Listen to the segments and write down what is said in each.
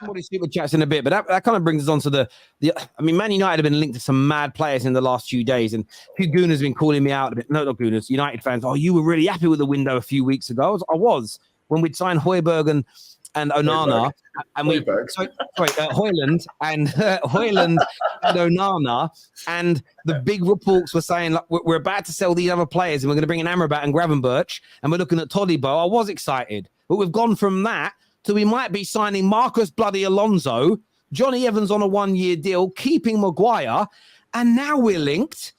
somebody super chats in a bit, but that kind of brings us on to the. I mean, Man United have been linked to some mad players in the last few days, and a few gooners have been calling me out a bit. No, not gooners, United fans. Oh, you were really happy with the window a few weeks ago. I was when we'd signed Højbjerg and Onana, and Højlund and Højlund and Onana, and the big reports were saying like, we're about to sell these other players, and we're going to bring in Amrabat and Gravenberch, and we're looking at Todibo. I was excited, but we've gone from that to we might be signing Marcus Bloody Alonso, Johnny Evans on a 1-year deal, keeping Maguire, and now we're linked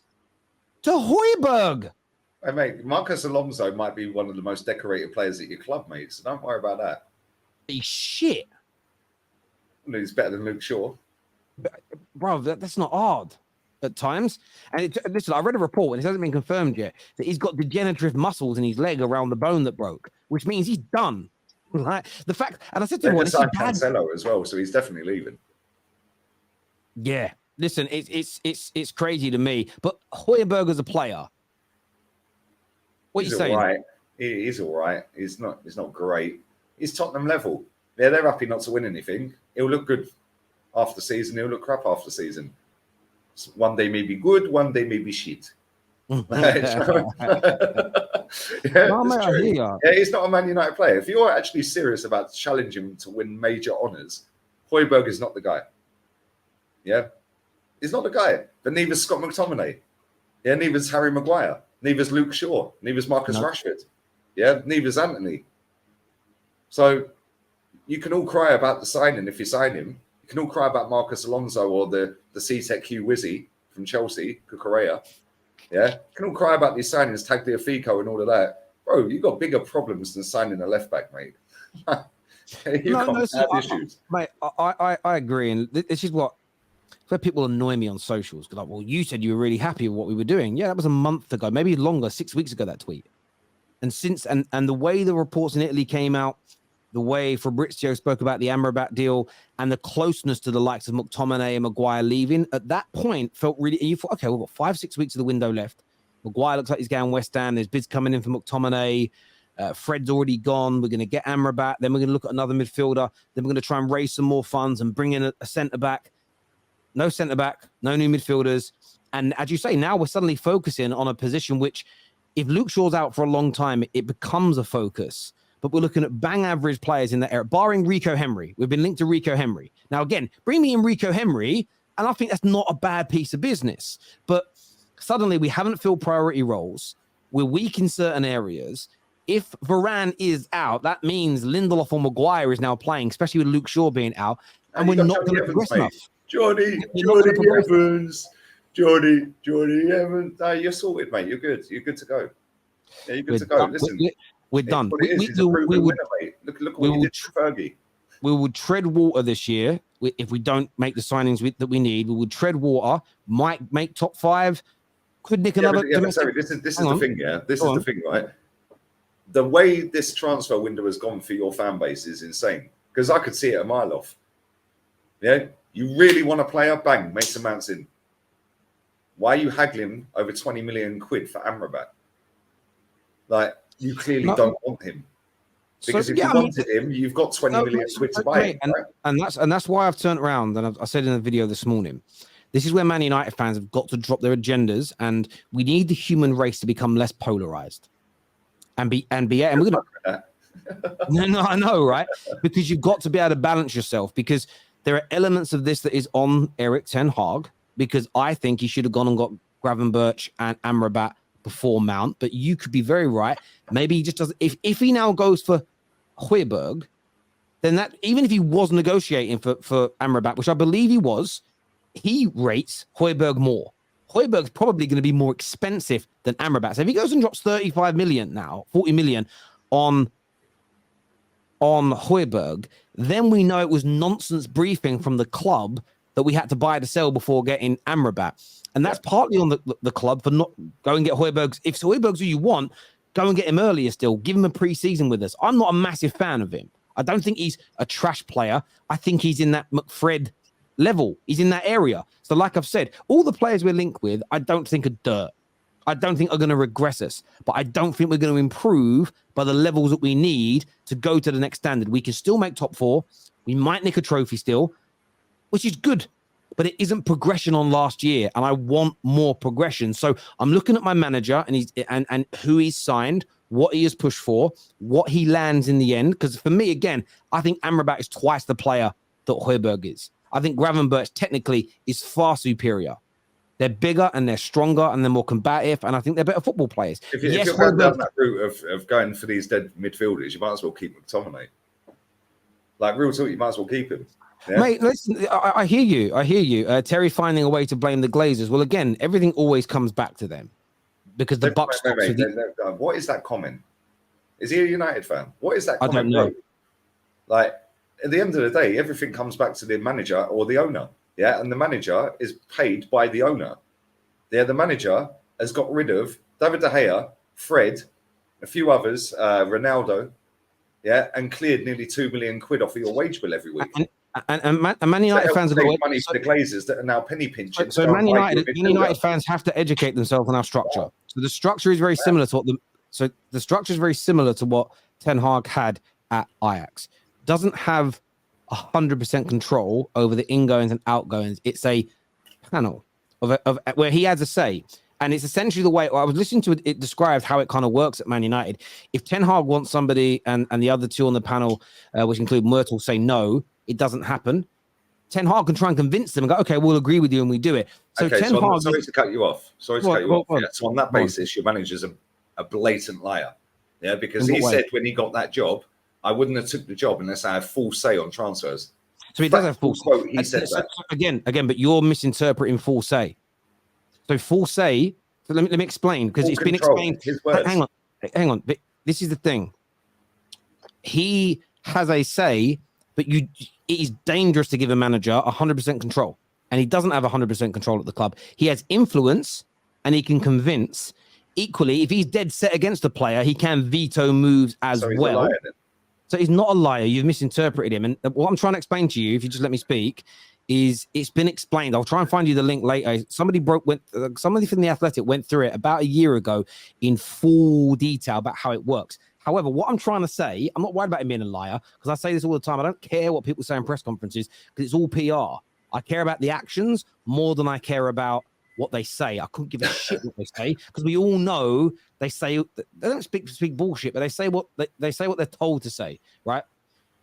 to Højbjerg. Hey, mate, Marcus Alonso might be one of the most decorated players at your club, mate, so don't worry about that. He's shit. He's better than Luke Shaw. Bro, that's not hard at times. And listen, I read a report, and it hasn't been confirmed yet, that he's got degenerative muscles in his leg around the bone that broke, which means he's done. Right? The fact, and I said to him, Cancelo as well, so he's definitely leaving. Yeah, listen, it's crazy to me, but Højbjerg as a player, what are you saying? Right. He is all right. He's not great. He's Tottenham level. Yeah, they're happy not to win anything. He'll look good after the season. He'll look crap after the season. So one day may be good, one day may be shit. He's not a Man United player. If you're actually serious about challenging him to win major honours, Højbjerg is not the guy. Yeah, he's not the guy. But neither's Scott McTominay. Yeah, neither's Harry Maguire. Neither's Luke Shaw. Neither's Marcus Rashford. Yeah, neither's Anthony. So you can all cry about the signing if you sign him. You can all cry about Marcus Alonso or the C-Tech Hugh Wizzy from Chelsea, Cucurella. Yeah, you can all cry about these signings, Tagliafico and all of that. Bro, you got bigger problems than signing a left back, mate. Issues. Mate, I agree. And this is where people annoy me on socials. Like, well, you said you were really happy with what we were doing. Yeah, that was a month ago, maybe longer, 6 weeks ago, that tweet. And since and the way the reports in Italy came out, the way Fabrizio spoke about the Amrabat deal and the closeness to the likes of McTominay and Maguire leaving, at that point felt really, and you thought, okay, we've got 5-6 weeks of the window left. Maguire looks like he's going West Ham. There's bids coming in for McTominay. Fred's already gone. We're going to get Amrabat. Then we're going to look at another midfielder. Then we're going to try and raise some more funds and bring in a centre-back. No centre-back, no new midfielders. And as you say, now we're suddenly focusing on a position which, if Luke Shaw's out for a long time, it becomes a focus. But we're looking at bang average players in that era, barring Rico Henry. We've been linked to Rico Henry. Now, again, bring me in Rico Henry, and I think that's not a bad piece of business. But suddenly we haven't filled priority roles. We're weak in certain areas. If Varane is out, that means Lindelof or Maguire is now playing, especially with Luke Shaw being out, and we're not going to progress enough. Jordy Evans. No, you're sorted, mate. You're good. You're good to go. Yeah, you're good to go. Listen. We're done. Look what you did to Fergie. We will tread water this year if we don't make the signings that we need. We will tread water. Might make top 5. Could nick another. Sorry, this is the thing. Yeah, this is the thing, right? The way this transfer window has gone for your fan base is insane. Because I could see it a mile off. Yeah, you really want a player? Bang, Mason Mount's in. Why are you haggling over 20 million quid for Amrabat? Like, you clearly don't want him. Because if you wanted him, you've got 20 million quid to buy him. Right? And that's why I've turned around, and I said in the video this morning, this is where Man United fans have got to drop their agendas, and we need the human race to become less polarized. And we're gonna No, I know, right? Because you've got to be able to balance yourself, because there are elements of this that is on Erik ten Hag, because I think he should have gone and got Gravenberch and Amrabat before Mount, but you could be very right. Maybe he just doesn't. If he now goes for Højbjerg, then that, even if he was negotiating for Amrabat, which I believe he was, he rates Højbjerg more. Højbjerg's probably going to be more expensive than Amrabat. So if he goes and drops 35 million now, 40 million on Højbjerg, then we know it was nonsense briefing from the club that we had to buy to sell before getting Amrabat. And that's partly on the club for not go and get Højbjerg. If Højbjerg's who you want, go and get him earlier still. Give him a pre-season with us. I'm not a massive fan of him. I don't think he's a trash player. I think he's in that McFred level. He's in that area. So like I've said, all the players we're linked with, I don't think are dirt. I don't think are going to regress us. But I don't think we're going to improve by the levels that we need to go to the next standard. We can still make top 4. We might nick a trophy still, which is good, but it isn't progression on last year, and I want more progression. So I'm looking at my manager and who he's signed, what he has pushed for, what he lands in the end. Because for me, again, I think Amrabat is twice the player that Højbjerg is. I think Gravenberch technically is far superior. They're bigger and they're stronger and they're more combative, and I think they're better football players. If you're going down that route of going for these dead midfielders, you might as well keep McTominay. Like, real talk, you might as well keep him. Yeah? Mate, listen, I hear you. I hear you. Terry finding a way to blame the Glazers. Well, again, everything always comes back to them because the Bucks. What is that comment? Is he a United fan? What is that comment? I don't know. Like, at the end of the day, everything comes back to the manager or the owner. Yeah, and the manager is paid by the owner. Yeah, the manager has got rid of David De Gea, Fred, a few others, Ronaldo, yeah, and cleared nearly £2 million off of your wage bill every week. And Man United fans have got money for the Glazers that are now penny pinching. So Man United fans have to educate themselves on our structure. So the structure is very similar to what Ten Hag had at Ajax. Doesn't have 100% control over the ingoings and outgoings. It's a panel of where he has a say. And it's essentially the way I was listening to it described how it kind of works at Man United. If Ten Hag wants somebody and the other two on the panel, which include Myrtle, say no, it doesn't happen. Ten Hag can try and convince them and go, okay, we'll agree with you and we do it. So okay, Ten Hag. Sorry to cut you off. Yeah, so on that basis, your manager's a blatant liar. Yeah, because he said when he got that job, I wouldn't have took the job unless I had full say on transfers. So he does have full quote. He said that again, but you're misinterpreting full say. So full say. So let me explain because it's been explained. Hang on. This is the thing. He has a say, but it is dangerous to give a manager 100% control, and he doesn't have 100% control at the club. He has influence, and he can convince. Equally, if he's dead set against a player, he can veto moves as well. So he's not a liar. You've misinterpreted him. And what I'm trying to explain to you, if you just let me speak, is it's been explained. I'll try and find you the link later. Somebody from The Athletic went through it about a year ago in full detail about how it works. However, what I'm trying to say, I'm not worried about him being a liar because I say this all the time. I don't care what people say in press conferences because it's all PR. I care about the actions more than I care about what they say. I couldn't give a shit what they say because we all know they don't speak bullshit, but they say what they're told to say, right?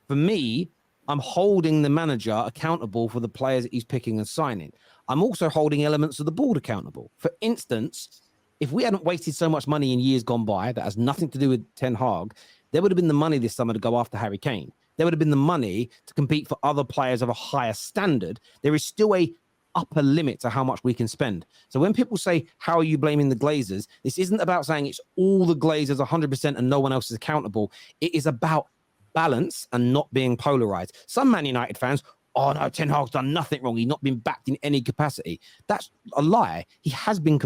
For me, I'm holding the manager accountable for the players that he's picking and signing. I'm also holding elements of the board accountable. For instance, if we hadn't wasted so much money in years gone by that has nothing to do with Ten Hag, there would have been the money this summer to go after Harry Kane. There would have been the money to compete for other players of a higher standard. There is still a upper limit to how much we can spend. So when people say, how are you blaming the Glazers? This isn't about saying it's all the Glazers 100% and no one else is accountable. It is about balance and not being polarized. Some Man United fans, oh no, Ten Hag's done nothing wrong. He's not been backed in any capacity. That's a lie. He has been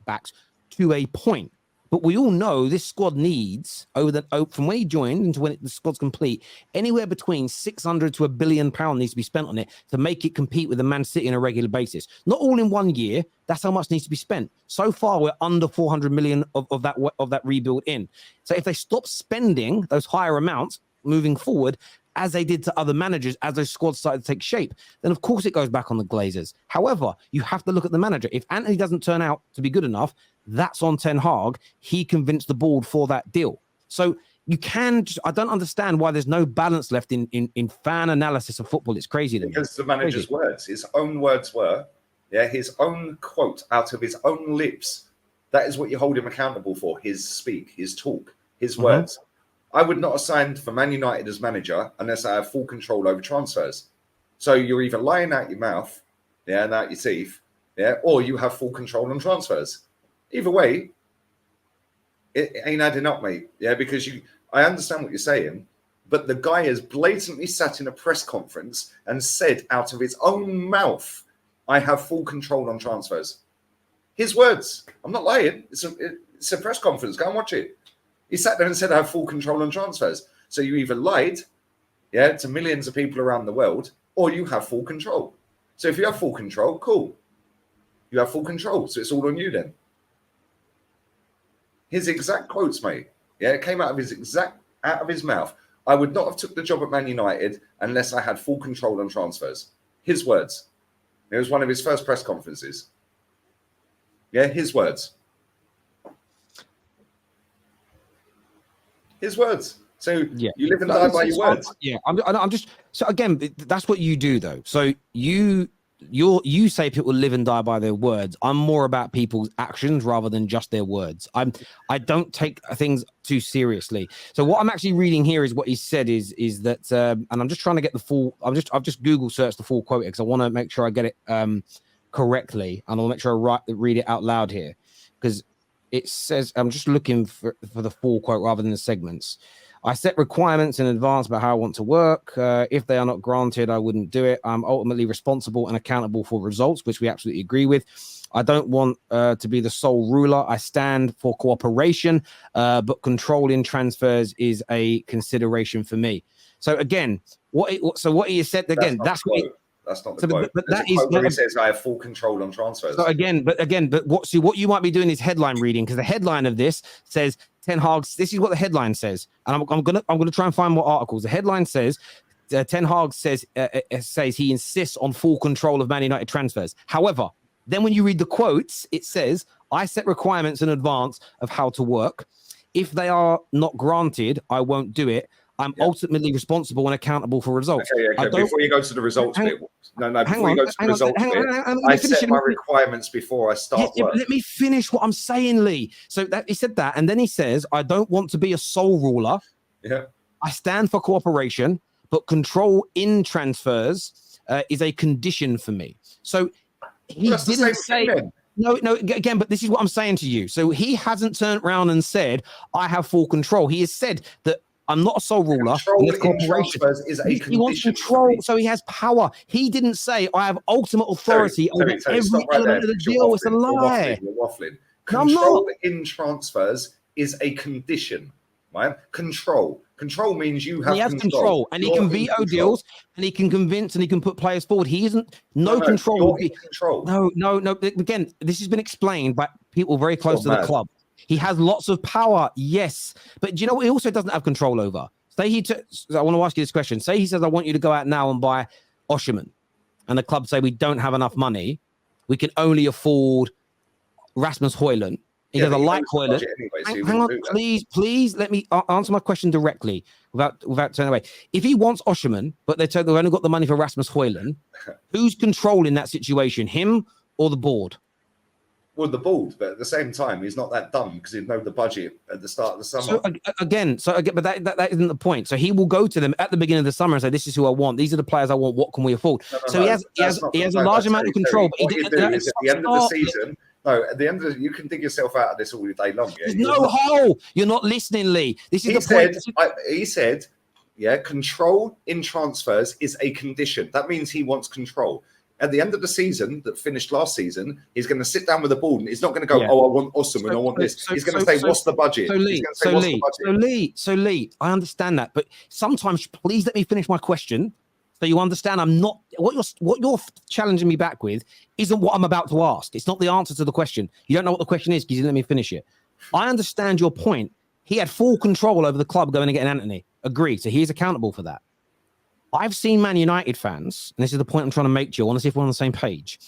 backed to a point. But we all know this squad needs, from when he joined into when the squad's complete, anywhere between 600 to £1 billion needs to be spent on it to make it compete with the Man City on a regular basis. Not all in 1 year. That's how much needs to be spent. So far, we're under 400 million of that rebuild in. So if they stop spending those higher amounts moving forward, as they did to other managers, as those squads started to take shape, then of course it goes back on the Glazers. However, you have to look at the manager. If Anthony doesn't turn out to be good enough, that's on Ten Hag. He convinced the board for that deal. So you can I don't understand why there's no balance left in fan analysis of football. It's crazy to me. Because the manager's words, his own words were, his own quote out of his own lips. That is what you hold him accountable for. His speak, his talk, his words. I would not have signed for Man United as manager unless I have full control over transfers. So you're either lying out your mouth, and out your teeth, or you have full control on transfers. Either way, it ain't adding up, mate. Because I understand what you're saying, but the guy has blatantly sat in a press conference and said out of his own mouth, I have full control on transfers. His words. I'm not lying. It's a press conference. Go and watch it. He sat there and said, I have full control on transfers. So you either lied, to millions of people around the world, or you have full control. So if you have full control, cool. You have full control. So it's all on you then. His exact quotes, mate. It came out of his mouth. I would not have took the job at Man United unless I had full control on transfers. His words. It was one of his first press conferences. Yeah, his words. His words. So Yeah, you live and die by your words. Yeah, I'm just, so again, that's what you do though. So you say people live and die by their words. I'm more about people's actions rather than just their words. I don't take things too seriously. So what I'm actually reading here is what he said is that, and I'm just trying to get the full. I've just Google searched the full quote because I want to make sure I get it correctly, and I'll make sure I read it out loud here because it says I'm just looking for the full quote rather than the segments. I set requirements in advance about how I want to work. If they are not granted, I wouldn't do it. I'm ultimately responsible and accountable for results, which we absolutely agree with. I don't want to be the sole ruler. I stand for cooperation, but controlling transfers is a consideration for me. So again, what he has said again, that's what. That's not the quote. But that is where he says I have full control on transfers. So but what you might be doing is headline reading, because the headline of this says Ten Hag's. This is what the headline says, and I'm gonna try and find more articles. The headline says Ten Hag says he insists on full control of Man United transfers. However, then when you read the quotes, it says I set requirements in advance of how to work. If they are not granted, I won't do it. I'm ultimately responsible and accountable for results. Okay. Before you go to the results bit, before you go to the results bit, I set my requirements before I start work. Let me finish what I'm saying, Lee. So that he said that, and then he says, I don't want to be a sole ruler. Yeah. I stand for cooperation, but control in transfers is a condition for me. So he didn't say... No, again, but this is what I'm saying to you. So he hasn't turned around and said, I have full control. He has said that I'm not a sole ruler. Control in transfers is a condition. He wants control, so he has power. He didn't say, I have ultimate authority over every element of the deal. It's a lie. You're waffling. Control in transfers is a condition, right? Control means you have control. And he can veto deals, and he can convince, and he can put players forward. He isn't control. No. Again, this has been explained by people very close to the club. He has lots of power, yes. But do you know what he also doesn't have control over? I want to ask you this question. Say he says, I want you to go out now and buy Osherman. And the club say, we don't have enough money. We can only afford Rasmus Højlund. He goes, I like Højlund. Anyway, hang on, please let me answer my question directly without turning away. If he wants Osherman, but they've only got the money for Rasmus Højlund, who's controlling that situation, him or the board? Well, the board, but at the same time, he's not that dumb because he'd know the budget at the start of the summer. But that isn't the point. So he will go to them at the beginning of the summer and say, "This is who I want. These are the players I want. What can we afford?" He has a large amount of control. But at the end of the season, at the end of you can dig yourself out of this all day long. Yeah? There's no hole. You're not listening, Lee. This is the point. He said, control in transfers is a condition. That means he wants control. At the end of the season that finished last season, he's going to sit down with the board and he's not going to go, I want Osman and I want this. He's going to say, what's the budget? So Lee, I understand that. But sometimes, please let me finish my question so you understand I'm not, what you're challenging me back with isn't what I'm about to ask. It's not the answer to the question. You don't know what the question is because you didn't let me finish it. I understand your point. He had full control over the club going to get an Anthony. Agree. So he's accountable for that. I've seen Man United fans, and this is the point I'm trying to make to you. I want to see if we're on the same page.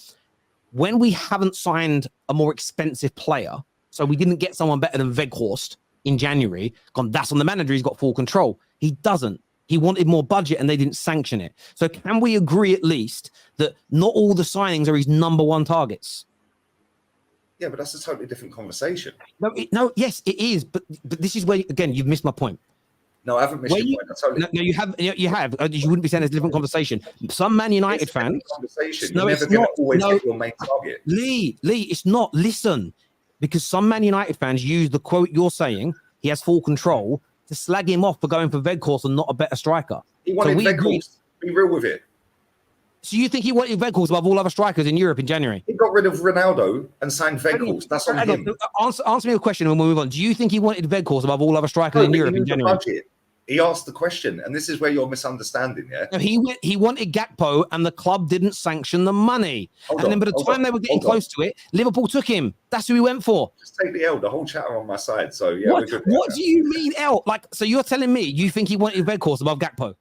When we haven't signed a more expensive player, so we didn't get someone better than Weghorst in January, that's on the manager. He's got full control. He doesn't. He wanted more budget, and they didn't sanction it. So can we agree at least that not all the signings are his number one targets? Yeah, but that's a totally different conversation. Yes, it is. But this is where, again, you've missed my point. No, I haven't missed your point. No, you have. You wouldn't be saying it's a different conversation. Some Man United fans. You're never going to always get your main target. Lee, it's not. Listen, because some Man United fans use the quote you're saying, he has full control, to slag him off for going for Weghorst and not a better striker. He wanted Weghorst. Be real with it. So you think he wanted Weghorst above all other strikers in Europe in January? He got rid of Ronaldo and signed Weghorst. That's on him. Answer me a question and we'll move on. Do you think he wanted Weghorst above all other strikers in Europe in January? He asked the question, and this is where you're misunderstanding. Yeah, No, he wanted Gakpo, and the club didn't sanction the money. Then by the time they were getting close to it, Liverpool took him. That's who he went for. Just take the L. The whole chat are on my side. So yeah, what, we're good. What do you mean L? Like, so you're telling me you think he wanted Weghorst above Gakpo?